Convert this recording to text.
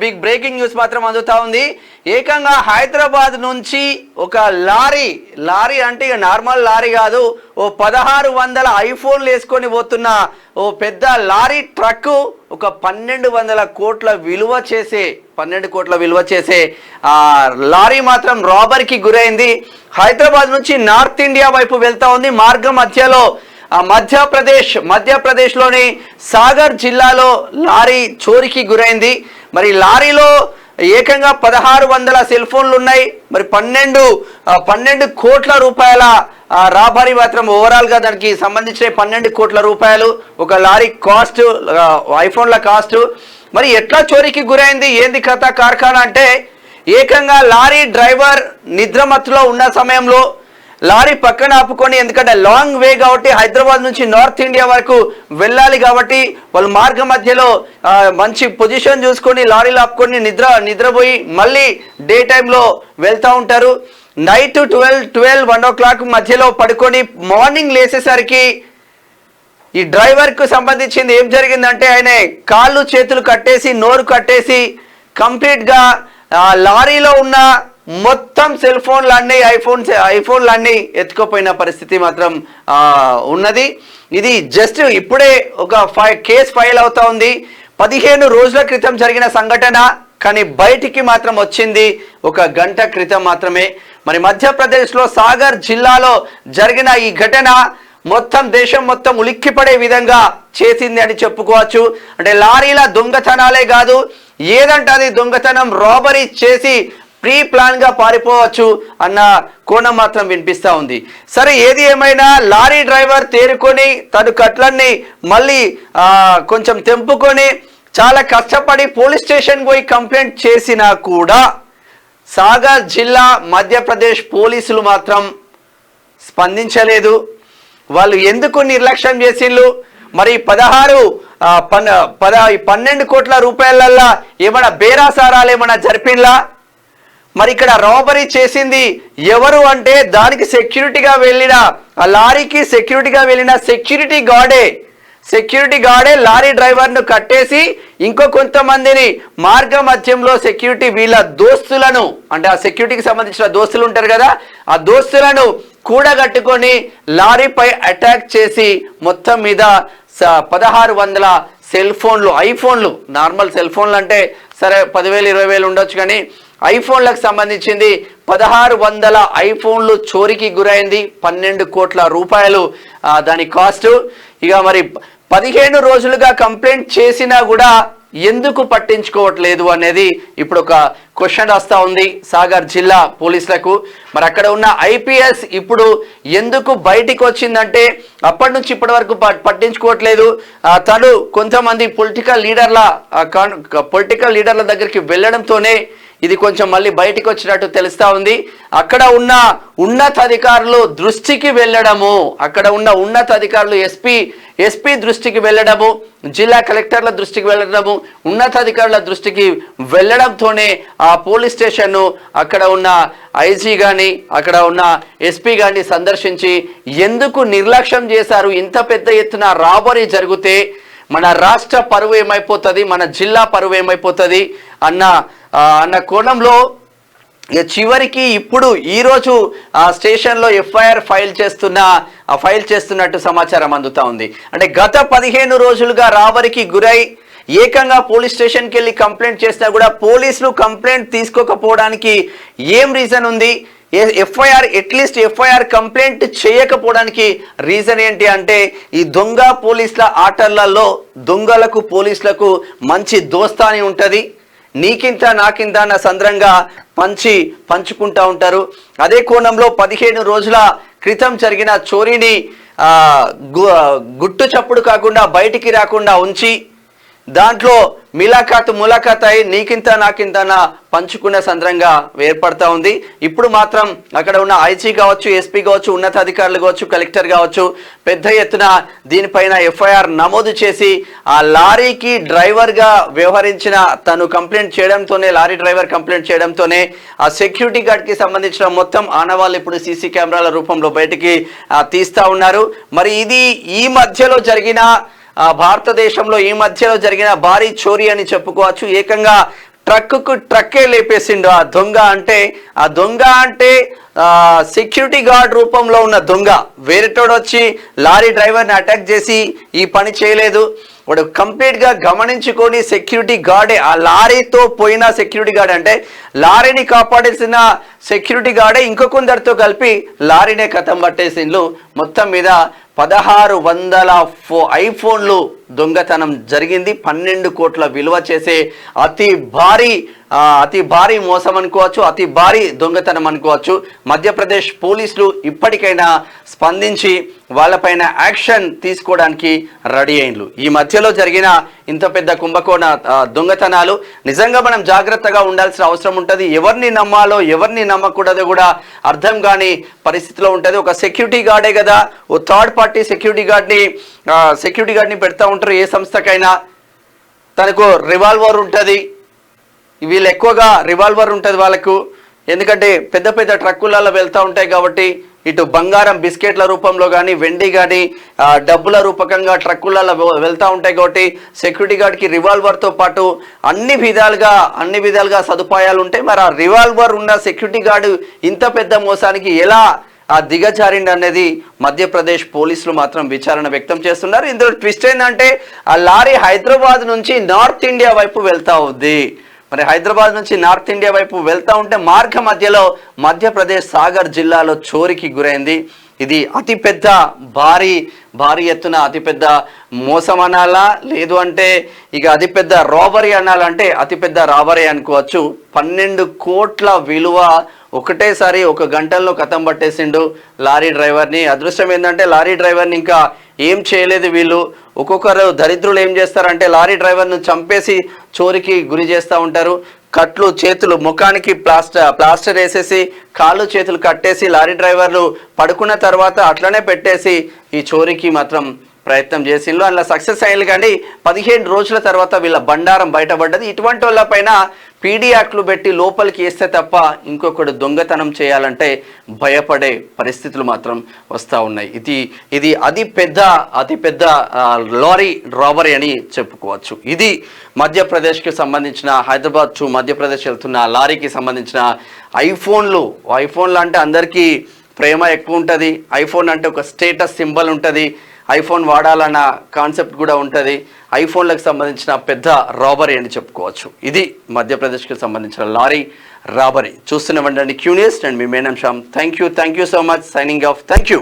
Big breaking news మాత్రం అందుతా ఉంది. ఏకంగా హైదరాబాద్ నుంచి ఒక లారీ అంటే ఇక నార్మల్ లారీ కాదు, ఓ 1600 ఐఫోన్లు వేసుకొని పోతున్న ఓ పెద్ద లారీ ట్రక్ ఒక 1200 కోట్ల విలువ చేసే ఆ లారీ మాత్రం రాబరీకి గురైంది. హైదరాబాద్ నుంచి నార్త్ ఇండియా వైపు వెళ్తా ఉంది. మార్గం మధ్యలో మధ్యప్రదేశ్లోని సాగర్ జిల్లాలో లారీ చోరీకి గురైంది. మరి లారీలో ఏకంగా 1600 సెల్ ఫోన్లు ఉన్నాయి. మరి 12 కోట్ల రూపాయల రాబరీ మాత్రం ఓవరాల్గా దానికి సంబంధించిన 12 కోట్ల రూపాయలు ఒక లారీ కాస్ట్, ఐఫోన్ల కాస్ట్. మరి ఎట్లా చోరీకి గురైంది, ఏంది కథ కార్ఖానా అంటే, ఏకంగా లారీ డ్రైవర్ నిద్రమత్తులో ఉన్న సమయంలో లారీ పక్కన ఆపుకొని, ఎందుకంటే లాంగ్ వే కాబట్టి హైదరాబాద్ నుంచి నార్త్ ఇండియా వరకు వెళ్ళాలి కాబట్టి వాళ్ళు మార్గ మధ్యలో మంచి పొజిషన్ చూసుకొని లారీలు ఆపుకొని నిద్రపోయి మళ్ళీ డే టైంలో వెళ్తూ ఉంటారు. నైట్ 1 o'clock మధ్యలో పడుకొని మార్నింగ్ లేసేసరికి ఈ డ్రైవర్కు సంబంధించింది ఏం జరిగిందంటే, ఆయన కాళ్ళు చేతులు కట్టేసి నోరు కట్టేసి కంప్లీట్గా లారీలో ఉన్న మొత్తం సెల్ ఫోన్లన్నీ ఐఫోన్లన్నీ ఎత్తుకుపోయిన పరిస్థితి మాత్రం ఉన్నది. ఇది జస్ట్ ఇప్పుడే ఒక కేసు ఫైల్ అవుతా ఉంది. 15 రోజుల క్రితం జరిగిన సంఘటన, కానీ బయటికి మాత్రం వచ్చింది 1 గంట క్రితం మాత్రమే. మరి మధ్యప్రదేశ్లో సాగర్ జిల్లాలో జరిగిన ఈ ఘటన మొత్తం దేశం మొత్తం ఉలిక్కిపడే విధంగా చేసింది అని చెప్పుకోవచ్చు. అంటే లారీల దొంగతనాలే కాదు, ఏదంటే అది దొంగతనం, రాబరీ చేసి ప్రీ ప్లాన్ గా పారిపోవచ్చు అన్న కోణం మాత్రం వినిపిస్తా ఉంది. సరే, ఏది ఏమైనా లారీ డ్రైవర్ తేరుకొని తను కట్లన్నీ మళ్ళీ కొంచెం తెంపుకొని చాలా కష్టపడి పోలీస్ స్టేషన్ పోయి కంప్లైంట్ చేసినా కూడా సాగర్ జిల్లా మధ్యప్రదేశ్ పోలీసులు మాత్రం స్పందించలేదు. వాళ్ళు ఎందుకు నిర్లక్ష్యం చేసిండ్రు? మరి 12 కోట్ల రూపాయలల్లా ఏమైనా బేరాసారాలు ఏమైనా జరిపిండ్లా? మరి ఇక్కడ రాబరీ చేసింది ఎవరు అంటే, దానికి సెక్యూరిటీగా వెళ్ళిన ఆ లారీకి సెక్యూరిటీగా వెళ్ళిన సెక్యూరిటీ గార్డే లారీ డ్రైవర్ను కట్టేసి ఇంకో కొంతమందిని మార్గ మధ్యంలో సెక్యూరిటీ వీళ్ళ దోస్తులను, అంటే ఆ సెక్యూరిటీకి సంబంధించిన దోస్తులు ఉంటారు కదా, ఆ దోస్తులను కూడగట్టుకొని లారీపై అటాక్ చేసి మొత్తం మీద 1600 సెల్ ఫోన్లు, ఐఫోన్లు, నార్మల్ సెల్ ఫోన్లు అంటే సరే 10,000 20,000 ఉండొచ్చు, కానీ ఐఫోన్లకు సంబంధించింది 1600 ఐఫోన్లు చోరీకి గురైంది. 12 కోట్ల రూపాయలు దాని కాస్ట్. ఇక మరి 15 రోజులుగా కంప్లైంట్ చేసినా కూడా ఎందుకు పట్టించుకోవట్లేదు అనేది ఇప్పుడు ఒక క్వశ్చన్ వస్తూ ఉంది సాగర్ జిల్లా పోలీసులకు. మరి అక్కడ ఉన్న ఐపీఎస్ ఇప్పుడు ఎందుకు బయటికి వచ్చిందంటే, అప్పటి నుంచి ఇప్పటి వరకు పట్టించుకోవట్లేదు. తను కొంతమంది పొలిటికల్ లీడర్ల దగ్గరికి వెళ్ళడంతోనే ఇది కొంచెం మళ్ళీ బయటికి వచ్చినట్టు తెలుస్తా ఉంది. అక్కడ ఉన్న ఉన్నతాధికారులు దృష్టికి వెళ్ళడము, ఎస్పీ దృష్టికి వెళ్ళడము, జిల్లా కలెక్టర్ల దృష్టికి వెళ్ళడము, ఉన్నతాధికారుల దృష్టికి వెళ్ళడంతోనే ఆ పోలీస్ స్టేషన్ను అక్కడ ఉన్న ఐజీ కానీ అక్కడ ఉన్న ఎస్పీ కానీ సందర్శించి ఎందుకు నిర్లక్ష్యం చేశారు, ఇంత పెద్ద ఎత్తున రాబరీ జరిగితే మన రాష్ట్ర పరువు ఏమైపోతుంది, మన జిల్లా పరువు ఏమైపోతుంది అన్న కోణంలో చివరికి ఇప్పుడు ఈరోజు స్టేషన్లో ఎఫ్ఐఆర్ ఫైల్ చేస్తున్నట్టు సమాచారం అందుతా ఉంది. అంటే గత 15 రోజులుగా రాబరీకి గురై ఏకంగా పోలీస్ స్టేషన్కి వెళ్ళి కంప్లైంట్ చేసినా కూడా పోలీసులు కంప్లైంట్ తీసుకోకపోవడానికి ఏం రీజన్ ఉంది? ఎఫ్ఐఆర్ కంప్లైంట్ చేయకపోవడానికి రీజన్ ఏంటి అంటే, ఈ దొంగ పోలీసుల ఆటలలో దొంగలకు పోలీసులకు మంచి దోస్తాని ఉంటుంది. నీకింత నాకింత అన్న సంద్రంగా పంచుకుంటా ఉంటారు. అదే కోణంలో 15 రోజుల క్రితం జరిగిన చోరీని గుట్టు చప్పుడు కాకుండా బయటికి రాకుండా ఉంచి దాంట్లో ములాఖాత్ అయి నీకింత నాకింత పంచుకునే సందర్భంగా ఏర్పడతా ఉంది. ఇప్పుడు మాత్రం అక్కడ ఉన్న ఐజీ కావచ్చు, ఎస్పీ కావచ్చు, ఉన్నతాధికారులు కావచ్చు, కలెక్టర్ కావచ్చు పెద్ద ఎత్తున దీనిపైన ఎఫ్ఐఆర్ నమోదు చేసి ఆ లారీకి డ్రైవర్గా వ్యవహరించిన తను లారీ డ్రైవర్ కంప్లైంట్ చేయడంతోనే ఆ సెక్యూరిటీ గార్డ్కి సంబంధించిన మొత్తం ఆనవాళ్ళు ఇప్పుడు సీసీ కెమెరాల రూపంలో బయటికి తీస్తా ఉన్నారు. మరి ఇది ఈ మధ్యలో జరిగిన భారతదేశంలో ఈ మధ్యలో జరిగిన భారీ చోరీ అని చెప్పుకోవచ్చు. ఏకంగా ట్రక్కే లేపేసిండు ఆ దొంగ. అంటే సెక్యూరిటీ గార్డ్ రూపంలో ఉన్న దొంగ వేరేటోడు వచ్చి లారీ డ్రైవర్ని అటాక్ చేసి ఈ పని చేయలేదు. వాడు కంప్లీట్గా గమనించుకొని సెక్యూరిటీ గార్డే, ఆ లారీతో పోయిన సెక్యూరిటీ గార్డ్ అంటే లారీని కాపాడేసిన సెక్యూరిటీ గార్డే ఇంకొందరితో కలిపి లారీనే కథం పట్టేసిండ్లు. మొత్తం మీద 1600 ఐఫోన్లు దొంగతనం జరిగింది. 12 కోట్ల విలువ చేసే అతి భారీ మోసం అనుకోవచ్చు, అతి భారీ దొంగతనం అనుకోవచ్చు. మధ్యప్రదేశ్ పోలీసులు ఇప్పటికైనా స్పందించి వాళ్ళపైన యాక్షన్ తీసుకోవడానికి రెడీ అయిండ్లు. ఈ మధ్యలో జరిగిన ఇంత పెద్ద కుంభకోణ దొంగతనాలు నిజంగా మనం జాగ్రత్తగా ఉండాల్సిన అవసరం ఉంటుంది. ఎవరిని నమ్మాలో ఎవరిని నమ్మకూడదో కూడా అర్థం కాని పరిస్థితిలో ఉంటుంది. ఒక సెక్యూరిటీ గార్డే కదా, ఓ థర్డ్ పార్టీ సెక్యూరిటీ గార్డ్ని పెడతా ఉంటారు. ఏ సంస్థకైనా తనకు రివాల్వర్ ఉంటుంది, వీళ్ళు ఎక్కువగా రివాల్వర్ ఉంటుంది వాళ్ళకు. ఎందుకంటే పెద్ద పెద్ద ట్రక్కులలో వెళ్తూ ఉంటాయి కాబట్టి ఇటు బంగారం బిస్కెట్ల రూపంలో కానీ వెండి కానీ డబ్బుల రూపకంగా ట్రక్కులలో వెళ్తూ ఉంటాయి కాబట్టి సెక్యూరిటీ గార్డ్కి రివాల్వర్తో పాటు అన్ని విధాలుగా సదుపాయాలు ఉంటాయి. మరి ఆ రివాల్వర్ ఉన్న సెక్యూరిటీ గార్డు ఇంత పెద్ద మోసానికి ఎలా దిగజారిండి అనేది మధ్యప్రదేశ్ పోలీసులు మాత్రం విచారణ వ్యక్తం చేస్తున్నారు. ఇందులో ట్విస్ట్ ఏంటంటే ఆ లారీ హైదరాబాద్ నుంచి నార్త్ ఇండియా వైపు వెళ్తా ఉంది. మరి హైదరాబాద్ నుంచి నార్త్ ఇండియా వైపు వెళ్తా ఉంటే మార్గ మధ్యలో మధ్యప్రదేశ్ సాగర్ జిల్లాలో చోరీకి గురైంది. ఇది అతిపెద్ద భారీ ఎత్తున అతిపెద్ద మోసం అనాలా, లేదు అంటే ఇక అతిపెద్ద రాబరీ అనాలంటే అతిపెద్ద రాబరీ అనుకోవచ్చు. 12 కోట్ల విలువ ఒకటేసారి ఒక గంటల్లో కథం పట్టేసిండు లారీ డ్రైవర్ని. అదృష్టం ఏంటంటే లారీ డ్రైవర్ని ఇంకా ఏం చేయలేదు వీళ్ళు. ఒక్కొక్కరు దరిద్రులు ఏం చేస్తారంటే లారీ డ్రైవర్ను చంపేసి చోరీకి గురి చేస్తూ ఉంటారు. కట్లు చేతులు ముఖానికి ప్లాస్టర్ వేసేసి కాళ్ళు చేతులు కట్టేసి లారీ డ్రైవర్లు పడుకున్న తర్వాత అట్లనే పెట్టేసి ఈ చోరీకి మాత్రం ప్రయత్నం చేసిండ్రు. అలా సక్సెస్ అయ్యింది. కానీ 15 రోజుల తర్వాత వీళ్ళ బండారం బయటపడ్డది. ఇటువంటి వాళ్ళపైన పీడీ యాక్ట్లు పెట్టి లోపలికి వేస్తే తప్ప ఇంకొకడు దొంగతనం చేయాలంటే భయపడే పరిస్థితులు మాత్రం వస్తూ ఉన్నాయి. ఇది అతిపెద్ద లారీ రాబరీ అని చెప్పుకోవచ్చు. ఇది మధ్యప్రదేశ్కి సంబంధించిన హైదరాబాద్ టు మధ్యప్రదేశ్ వెళ్తున్న లారీకి సంబంధించిన ఐఫోన్లు అంటే అందరికీ ప్రేమ ఎక్కువ ఉంటుంది. ఐఫోన్ అంటే ఒక స్టేటస్ సింబల్ ఉంటుంది. ఐఫోన్ వాడాలన్న కాన్సెప్ట్ కూడా ఉంటుంది. ఐఫోన్లకు సంబంధించిన పెద్ద రాబరీ అని చెప్పుకోవచ్చు. ఇది మధ్యప్రదేశ్కి సంబంధించిన లారీ రాబరీ. చూస్తూనే ఉండండి క్యూ న్యూస్. అండ్ మీ మేనం Shyam. Thank you so much. Signing off. Thank you.